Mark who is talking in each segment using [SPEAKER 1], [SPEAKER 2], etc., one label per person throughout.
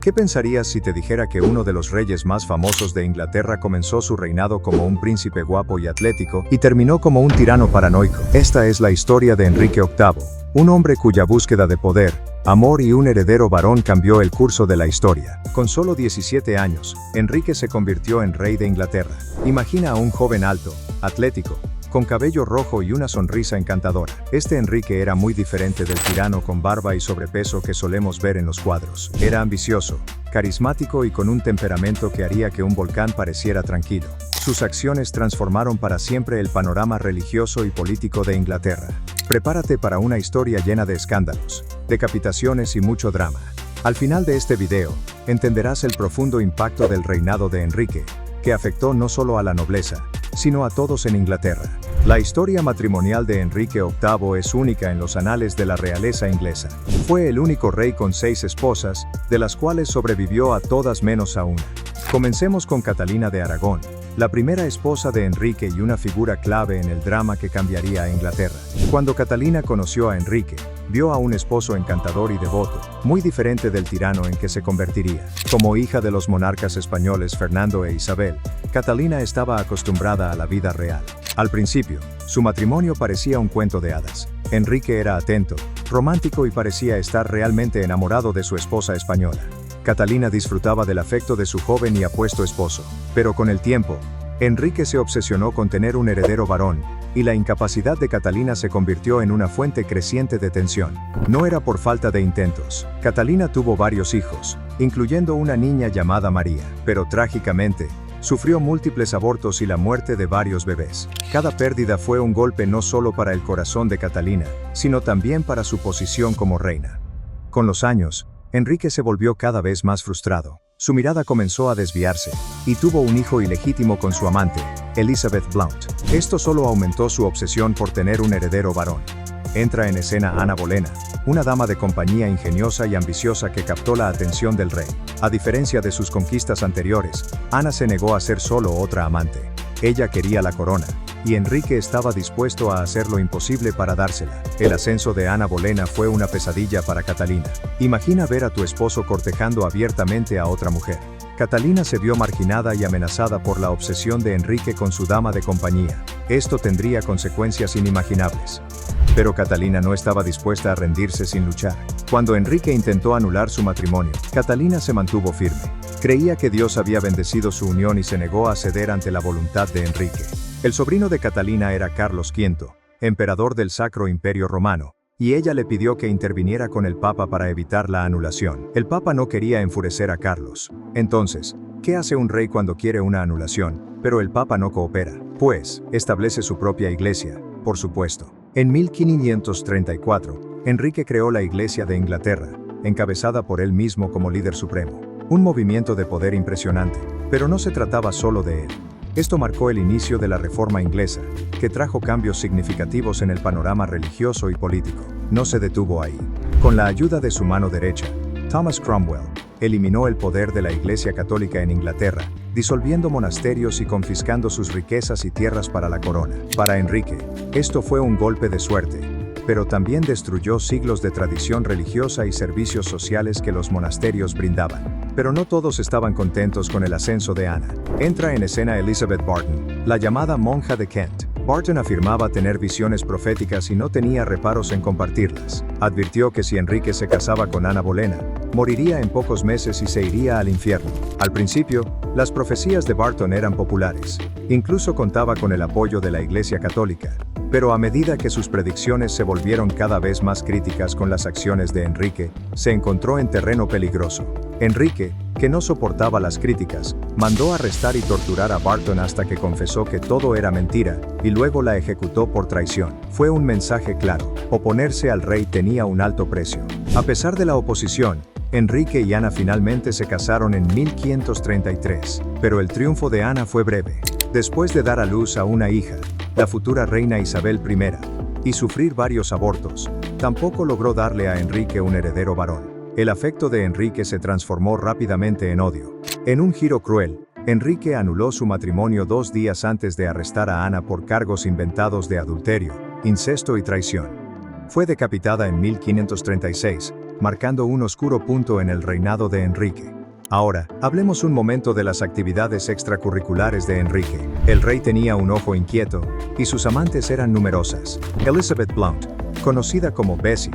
[SPEAKER 1] ¿Qué pensarías si te dijera que uno de los reyes más famosos de Inglaterra comenzó su reinado como un príncipe guapo y atlético y terminó como un tirano paranoico? Esta es la historia de Enrique VIII, un hombre cuya búsqueda de poder, amor y un heredero varón cambió el curso de la historia. Con solo 17 años, Enrique se convirtió en rey de Inglaterra. Imagina a un joven alto, atlético, con cabello rojo y una sonrisa encantadora. Este Enrique era muy diferente del tirano con barba y sobrepeso que solemos ver en los cuadros. Era ambicioso, carismático y con un temperamento que haría que un volcán pareciera tranquilo. Sus acciones transformaron para siempre el panorama religioso y político de Inglaterra. Prepárate para una historia llena de escándalos, decapitaciones y mucho drama. Al final de este video, entenderás el profundo impacto del reinado de Enrique, que afectó no solo a la nobleza, sino a todos en Inglaterra. La historia matrimonial de Enrique VIII es única en los anales de la realeza inglesa. Fue el único rey con 6 esposas, de las cuales sobrevivió a todas menos a una. Comencemos con Catalina de Aragón, la primera esposa de Enrique y una figura clave en el drama que cambiaría a Inglaterra. Cuando Catalina conoció a Enrique, vio a un esposo encantador y devoto, muy diferente del tirano en que se convertiría. Como hija de los monarcas españoles Fernando e Isabel, Catalina estaba acostumbrada a la vida real. Al principio, su matrimonio parecía un cuento de hadas. Enrique era atento, romántico y parecía estar realmente enamorado de su esposa española. Catalina disfrutaba del afecto de su joven y apuesto esposo, pero con el tiempo, Enrique se obsesionó con tener un heredero varón, y la incapacidad de Catalina se convirtió en una fuente creciente de tensión. No era por falta de intentos. Catalina tuvo varios hijos, incluyendo una niña llamada María, pero trágicamente, sufrió múltiples abortos y la muerte de varios bebés. Cada pérdida fue un golpe no solo para el corazón de Catalina, sino también para su posición como reina. Con los años, Enrique se volvió cada vez más frustrado. Su mirada comenzó a desviarse, y tuvo un hijo ilegítimo con su amante, Elizabeth Blount. Esto solo aumentó su obsesión por tener un heredero varón. Entra en escena Ana Bolena, una dama de compañía ingeniosa y ambiciosa que captó la atención del rey. A diferencia de sus conquistas anteriores, Ana se negó a ser solo otra amante. Ella quería la corona, y Enrique estaba dispuesto a hacer lo imposible para dársela. El ascenso de Ana Bolena fue una pesadilla para Catalina. Imagina ver a tu esposo cortejando abiertamente a otra mujer. Catalina se vio marginada y amenazada por la obsesión de Enrique con su dama de compañía. Esto tendría consecuencias inimaginables. Pero Catalina no estaba dispuesta a rendirse sin luchar. Cuando Enrique intentó anular su matrimonio, Catalina se mantuvo firme. Creía que Dios había bendecido su unión y se negó a ceder ante la voluntad de Enrique. El sobrino de Catalina era Carlos V, emperador del Sacro Imperio Romano, y ella le pidió que interviniera con el Papa para evitar la anulación. El Papa no quería enfurecer a Carlos. Entonces, ¿qué hace un rey cuando quiere una anulación, pero el Papa no coopera? Pues, establece su propia iglesia, por supuesto. En 1534, Enrique creó la Iglesia de Inglaterra, encabezada por él mismo como líder supremo. Un movimiento de poder impresionante, pero no se trataba solo de él. Esto marcó el inicio de la Reforma inglesa, que trajo cambios significativos en el panorama religioso y político. No se detuvo ahí. Con la ayuda de su mano derecha, Thomas Cromwell eliminó el poder de la Iglesia Católica en Inglaterra, disolviendo monasterios y confiscando sus riquezas y tierras para la corona. Para Enrique, esto fue un golpe de suerte, pero también destruyó siglos de tradición religiosa y servicios sociales que los monasterios brindaban. Pero no todos estaban contentos con el ascenso de Ana. Entra en escena Elizabeth Barton, la llamada monja de Kent. Barton afirmaba tener visiones proféticas y no tenía reparos en compartirlas. Advirtió que si Enrique se casaba con Ana Bolena, moriría en pocos meses y se iría al infierno. Al principio, las profecías de Barton eran populares. Incluso contaba con el apoyo de la Iglesia Católica. Pero a medida que sus predicciones se volvieron cada vez más críticas con las acciones de Enrique, se encontró en terreno peligroso. Enrique, que no soportaba las críticas, mandó arrestar y torturar a Barton hasta que confesó que todo era mentira, y luego la ejecutó por traición. Fue un mensaje claro: oponerse al rey tenía un alto precio. A pesar de la oposición, Enrique y Ana finalmente se casaron en 1533, pero el triunfo de Ana fue breve. Después de dar a luz a una hija, la futura reina Isabel I, y sufrir varios abortos, tampoco logró darle a Enrique un heredero varón. El afecto de Enrique se transformó rápidamente en odio. En un giro cruel, Enrique anuló su matrimonio 2 días antes de arrestar a Ana por cargos inventados de adulterio, incesto y traición. Fue decapitada en 1536, marcando un oscuro punto en el reinado de Enrique. Ahora, hablemos un momento de las actividades extracurriculares de Enrique. El rey tenía un ojo inquieto, y sus amantes eran numerosas. Elizabeth Blount, conocida como Bessie,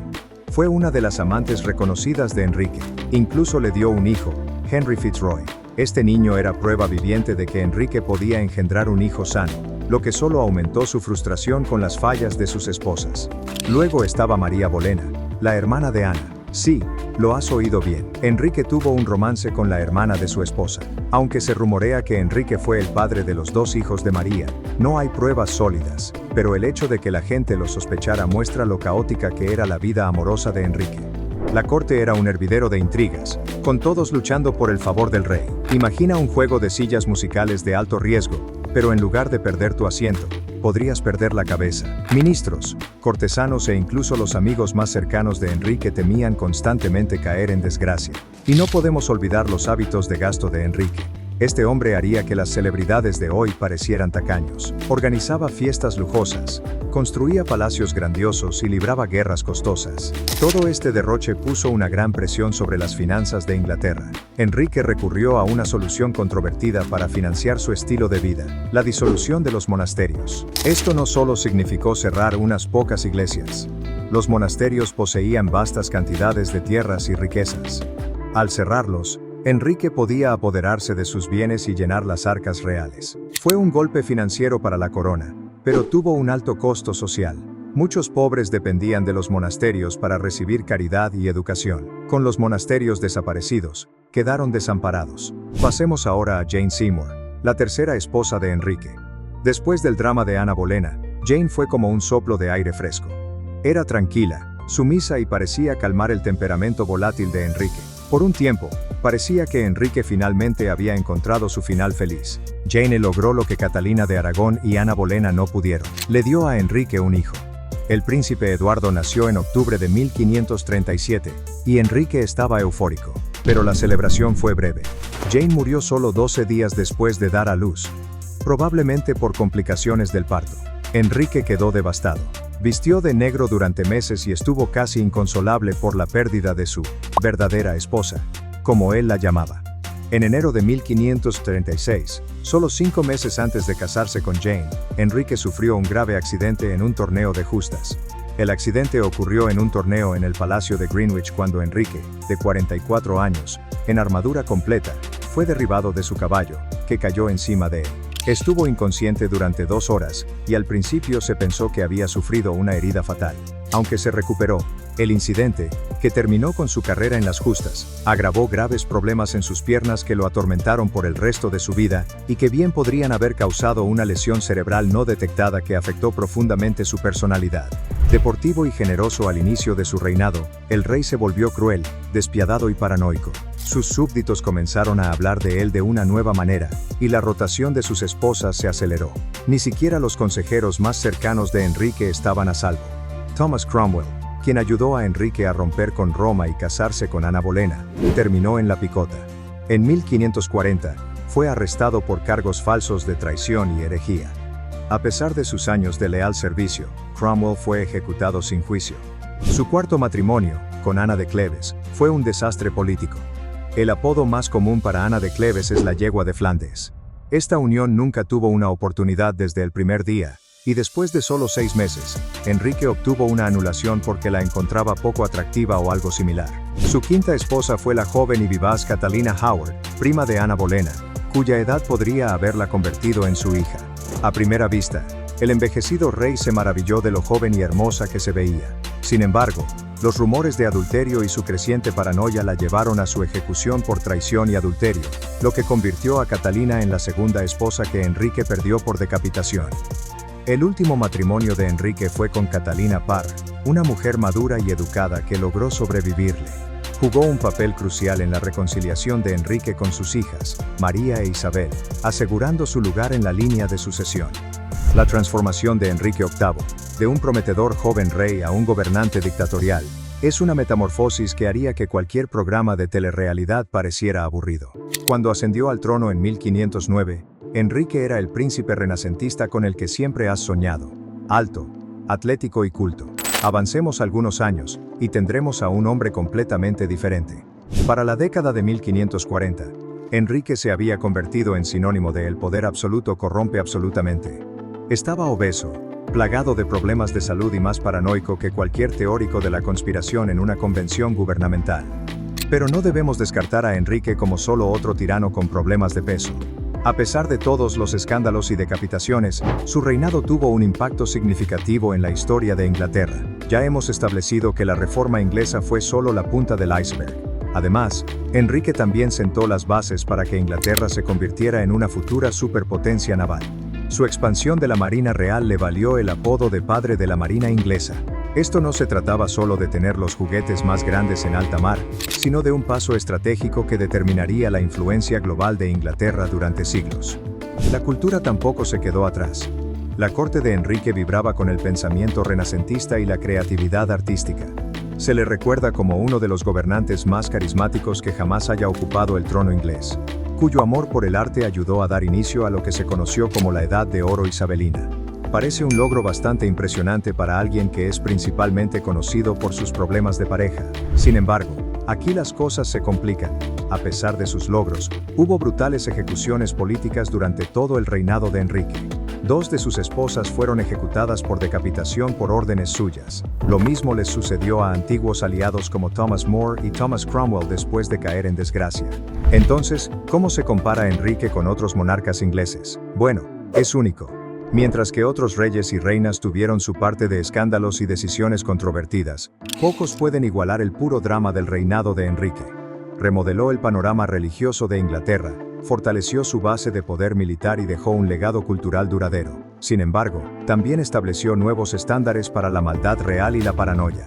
[SPEAKER 1] fue una de las amantes reconocidas de Enrique. Incluso le dio un hijo, Henry Fitzroy. Este niño era prueba viviente de que Enrique podía engendrar un hijo sano, lo que solo aumentó su frustración con las fallas de sus esposas. Luego estaba María Bolena, la hermana de Ana. Sí, lo has oído bien. Enrique tuvo un romance con la hermana de su esposa. Aunque se rumorea que Enrique fue el padre de los 2 hijos de María, no hay pruebas sólidas, pero el hecho de que la gente lo sospechara muestra lo caótica que era la vida amorosa de Enrique. La corte era un hervidero de intrigas, con todos luchando por el favor del rey. Imagina un juego de sillas musicales de alto riesgo, pero en lugar de perder tu asiento, podrías perder la cabeza. Ministros, cortesanos e incluso los amigos más cercanos de Enrique temían constantemente caer en desgracia. Y no podemos olvidar los hábitos de gasto de Enrique. Este hombre haría que las celebridades de hoy parecieran tacaños. Organizaba fiestas lujosas, construía palacios grandiosos y libraba guerras costosas. Todo este derroche puso una gran presión sobre las finanzas de Inglaterra. Enrique recurrió a una solución controvertida para financiar su estilo de vida: la disolución de los monasterios. Esto no solo significó cerrar unas pocas iglesias. Los monasterios poseían vastas cantidades de tierras y riquezas. Al cerrarlos, Enrique podía apoderarse de sus bienes y llenar las arcas reales. Fue un golpe financiero para la corona, pero tuvo un alto costo social. Muchos pobres dependían de los monasterios para recibir caridad y educación. Con los monasterios desaparecidos, quedaron desamparados. Pasemos ahora a Jane Seymour, la tercera esposa de Enrique. Después del drama de Ana Bolena, Jane fue como un soplo de aire fresco. Era tranquila, sumisa y parecía calmar el temperamento volátil de Enrique. Por un tiempo, parecía que Enrique finalmente había encontrado su final feliz. Jane logró lo que Catalina de Aragón y Ana Bolena no pudieron. Le dio a Enrique un hijo. El príncipe Eduardo nació en octubre de 1537, y Enrique estaba eufórico. Pero la celebración fue breve. Jane murió solo 12 días después de dar a luz, probablemente por complicaciones del parto. Enrique quedó devastado. Vistió de negro durante meses y estuvo casi inconsolable por la pérdida de su verdadera esposa, como él la llamaba. En enero de 1536, solo 5 meses antes de casarse con Jane, Enrique sufrió un grave accidente en un torneo de justas. El accidente ocurrió en un torneo en el Palacio de Greenwich cuando Enrique, de 44 años, en armadura completa, fue derribado de su caballo, que cayó encima de él. Estuvo inconsciente durante 2 horas, y al principio se pensó que había sufrido una herida fatal. Aunque se recuperó, el incidente, que terminó con su carrera en las justas, agravó graves problemas en sus piernas que lo atormentaron por el resto de su vida, y que bien podrían haber causado una lesión cerebral no detectada que afectó profundamente su personalidad. Deportivo y generoso al inicio de su reinado, el rey se volvió cruel, despiadado y paranoico. Sus súbditos comenzaron a hablar de él de una nueva manera, y la rotación de sus esposas se aceleró. Ni siquiera los consejeros más cercanos de Enrique estaban a salvo. Thomas Cromwell, quien ayudó a Enrique a romper con Roma y casarse con Ana Bolena, terminó en la picota. En 1540, fue arrestado por cargos falsos de traición y herejía. A pesar de sus años de leal servicio, Cromwell fue ejecutado sin juicio. Su cuarto matrimonio, con Ana de Cleves, fue un desastre político. El apodo más común para Ana de Cleves es la yegua de Flandes. Esta unión nunca tuvo una oportunidad desde el primer día, y después de solo 6 meses, Enrique obtuvo una anulación porque la encontraba poco atractiva o algo similar. Su quinta esposa fue la joven y vivaz Catalina Howard, prima de Ana Bolena, cuya edad podría haberla convertido en su hija. A primera vista, el envejecido rey se maravilló de lo joven y hermosa que se veía. Sin embargo, los rumores de adulterio y su creciente paranoia la llevaron a su ejecución por traición y adulterio, lo que convirtió a Catalina en la segunda esposa que Enrique perdió por decapitación. El último matrimonio de Enrique fue con Catalina Parr, una mujer madura y educada que logró sobrevivirle. Jugó un papel crucial en la reconciliación de Enrique con sus hijas, María e Isabel, asegurando su lugar en la línea de sucesión. La transformación de Enrique VIII, de un prometedor joven rey a un gobernante dictatorial, es una metamorfosis que haría que cualquier programa de telerrealidad pareciera aburrido. Cuando ascendió al trono en 1509, Enrique era el príncipe renacentista con el que siempre has soñado: alto, atlético y culto. Avancemos algunos años, y tendremos a un hombre completamente diferente. Para la década de 1540, Enrique se había convertido en sinónimo de el poder absoluto corrompe absolutamente. Estaba obeso, plagado de problemas de salud y más paranoico que cualquier teórico de la conspiración en una convención gubernamental. Pero no debemos descartar a Enrique como solo otro tirano con problemas de peso. A pesar de todos los escándalos y decapitaciones, su reinado tuvo un impacto significativo en la historia de Inglaterra. Ya hemos establecido que la reforma inglesa fue solo la punta del iceberg. Además, Enrique también sentó las bases para que Inglaterra se convirtiera en una futura superpotencia naval. Su expansión de la Marina Real le valió el apodo de padre de la Marina inglesa. Esto no se trataba solo de tener los juguetes más grandes en alta mar, sino de un paso estratégico que determinaría la influencia global de Inglaterra durante siglos. La cultura tampoco se quedó atrás. La corte de Enrique vibraba con el pensamiento renacentista y la creatividad artística. Se le recuerda como uno de los gobernantes más carismáticos que jamás haya ocupado el trono inglés, cuyo amor por el arte ayudó a dar inicio a lo que se conoció como la Edad de Oro isabelina. Parece un logro bastante impresionante para alguien que es principalmente conocido por sus problemas de pareja. Sin embargo, aquí las cosas se complican. A pesar de sus logros, hubo brutales ejecuciones políticas durante todo el reinado de Enrique. 2 de sus esposas fueron ejecutadas por decapitación por órdenes suyas. Lo mismo les sucedió a antiguos aliados como Thomas More y Thomas Cromwell después de caer en desgracia. Entonces, ¿cómo se compara Enrique con otros monarcas ingleses? Bueno, es único. Mientras que otros reyes y reinas tuvieron su parte de escándalos y decisiones controvertidas, pocos pueden igualar el puro drama del reinado de Enrique. Remodeló el panorama religioso de Inglaterra, fortaleció su base de poder militar y dejó un legado cultural duradero. Sin embargo, también estableció nuevos estándares para la maldad real y la paranoia.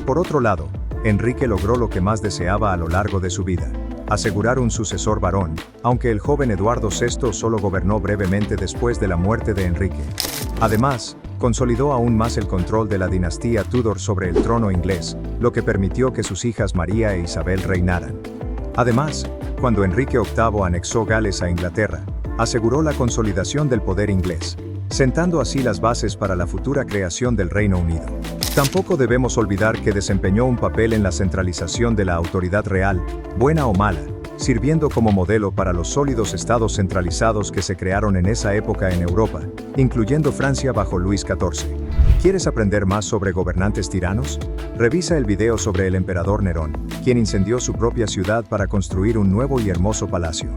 [SPEAKER 1] Por otro lado, Enrique logró lo que más deseaba a lo largo de su vida: asegurar un sucesor varón, aunque el joven Eduardo VI solo gobernó brevemente después de la muerte de Enrique. Además, consolidó aún más el control de la dinastía Tudor sobre el trono inglés, lo que permitió que sus hijas María e Isabel reinaran. Además, cuando Enrique VIII anexó Gales a Inglaterra, aseguró la consolidación del poder inglés, sentando así las bases para la futura creación del Reino Unido. Tampoco debemos olvidar que desempeñó un papel en la centralización de la autoridad real, buena o mala, sirviendo como modelo para los sólidos estados centralizados que se crearon en esa época en Europa, incluyendo Francia bajo Luis XIV. ¿Quieres aprender más sobre gobernantes tiranos? Revisa el video sobre el emperador Nerón, quien incendió su propia ciudad para construir un nuevo y hermoso palacio.